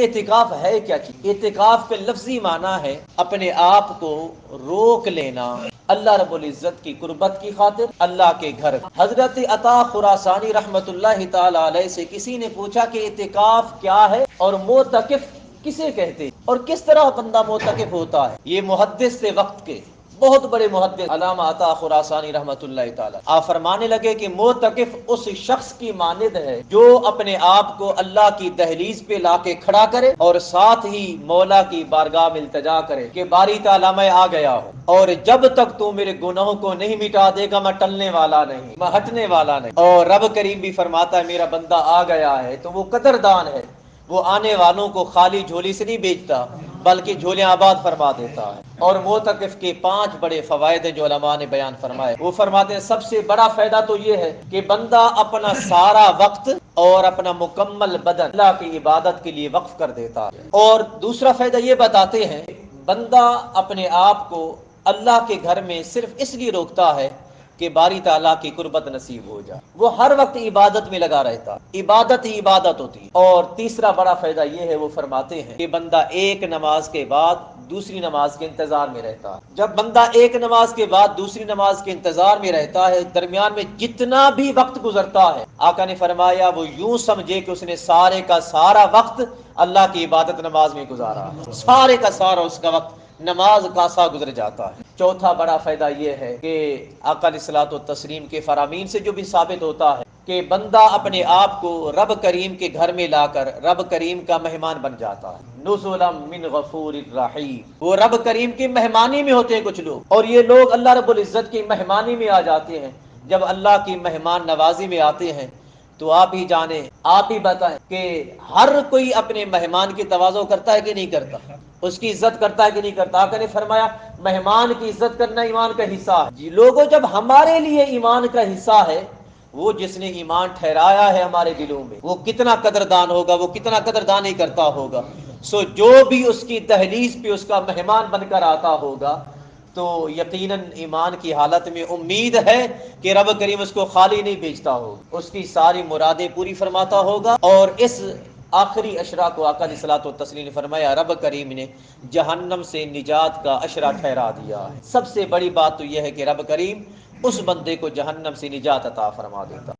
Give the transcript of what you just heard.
اعتکاف ہے کیا چیز؟ اعتکاف کا لفظی معنی ہے اپنے آپ کو روک لینا اللہ رب العزت کی قربت کی خاطر، اللہ کے گھر۔ حضرت عطا خراسانی رحمت اللہ تعالی علیہ سے کسی نے پوچھا کہ اعتکاف کیا ہے اور معتکف کسے کہتے ہیں اور کس طرح بندہ معتکف ہوتا ہے؟ یہ محدث سے وقت کے بہت بڑے محدث علامہ عطا خراسانی رحمت اللہ تعالی آپ فرمانے لگے کہ معتکف اس شخص کی مانند ہے جو اپنے آپ کو اللہ کی دہلیز پہ لا کے کھڑا کرے اور ساتھ ہی مولا کی بارگاہ میں التجا کرے کہ باری تعالیٰ میں آ گیا ہوں، اور جب تک تو میرے گناہوں کو نہیں مٹا دے گا میں ٹلنے والا نہیں، میں ہٹنے والا نہیں۔ اور رب کریم بھی فرماتا ہے میرا بندہ آ گیا ہے تو وہ قدردان ہے، وہ آنے والوں کو خالی جھولی سے نہیں بیچتا بلکہ جھولیاں آباد فرما دیتا ہے۔ اور معتکف کے 5 بڑے فوائد ہیں جو علماء نے بیان فرمائے۔ وہ فرماتے ہیں سب سے بڑا فائدہ تو یہ ہے کہ بندہ اپنا سارا وقت اور اپنا مکمل بدن اللہ کی عبادت کے لیے وقف کر دیتا ہے۔ اور دوسرا فائدہ یہ بتاتے ہیں بندہ اپنے آپ کو اللہ کے گھر میں صرف اس لیے روکتا ہے کہ باری تعالیٰ کی قربت نصیب ہو جائے، وہ ہر وقت عبادت میں لگا رہتا، عبادت ہی عبادت ہوتی ہے۔ اور تیسرا بڑا فائدہ یہ ہے وہ فرماتے ہیں کہ بندہ ایک نماز کے بعد دوسری نماز کے انتظار میں رہتا ہے۔ جب بندہ ایک نماز کے بعد دوسری نماز کے انتظار میں رہتا ہے، درمیان میں جتنا بھی وقت گزرتا ہے آقا نے فرمایا وہ یوں سمجھے کہ اس نے سارے کا سارا وقت اللہ کی عبادت نماز میں گزارا، سارے کا سارا اس کا وقت نماز کا سا گزر جاتا ہے۔ چوتھا بڑا فائدہ یہ ہے کہ آقا علیہ الصلوۃ والتسلیم کے فرامین سے جو بھی ثابت ہوتا ہے کہ بندہ اپنے آپ کو رب کریم کے گھر میں لا کر رب کریم کا مہمان بن جاتا ہے۔ نزلا من غفور الرحیم، وہ رب کریم کی مہمانی میں ہوتے ہیں کچھ لوگ، اور یہ لوگ اللہ رب العزت کی مہمانی میں آ جاتے ہیں۔ جب اللہ کی مہمان نوازی میں آتے ہیں تو آپ ہی جانیں، آپ ہی بتائیں کہ ہر کوئی اپنے مہمان کی تواضع کرتا ہے کہ نہیں کرتا، اس کی عزت کرتا ہے کہ نہیں کرتا؟ آقا نے فرمایا مہمان کی عزت کرنا ایمان کا حصہ ہے۔ جی لوگوں، جب ہمارے لیے ایمان کا حصہ ہے، وہ جس نے ایمان ٹھہرایا ہے ہمارے دلوں میں وہ کتنا قدردان ہوگا، وہ کتنا قدردانی کرتا ہوگا۔ سو جو بھی اس کی دہلیز پہ اس کا مہمان بن کر آتا ہوگا تو یقیناً ایمان کی حالت میں امید ہے کہ رب کریم اس کو خالی نہیں بھیجتا ہوگا، اس کی ساری مرادیں پوری فرماتا ہوگا۔ اور اس آخری اشرا کو آقا علیہ الصلوۃ والتسلیم نے فرمایا رب کریم نے جہنم سے نجات کا اشرا ٹھہرا دیا ہے۔ سب سے بڑی بات تو یہ ہے کہ رب کریم اس بندے کو جہنم سے نجات عطا فرما دیتا۔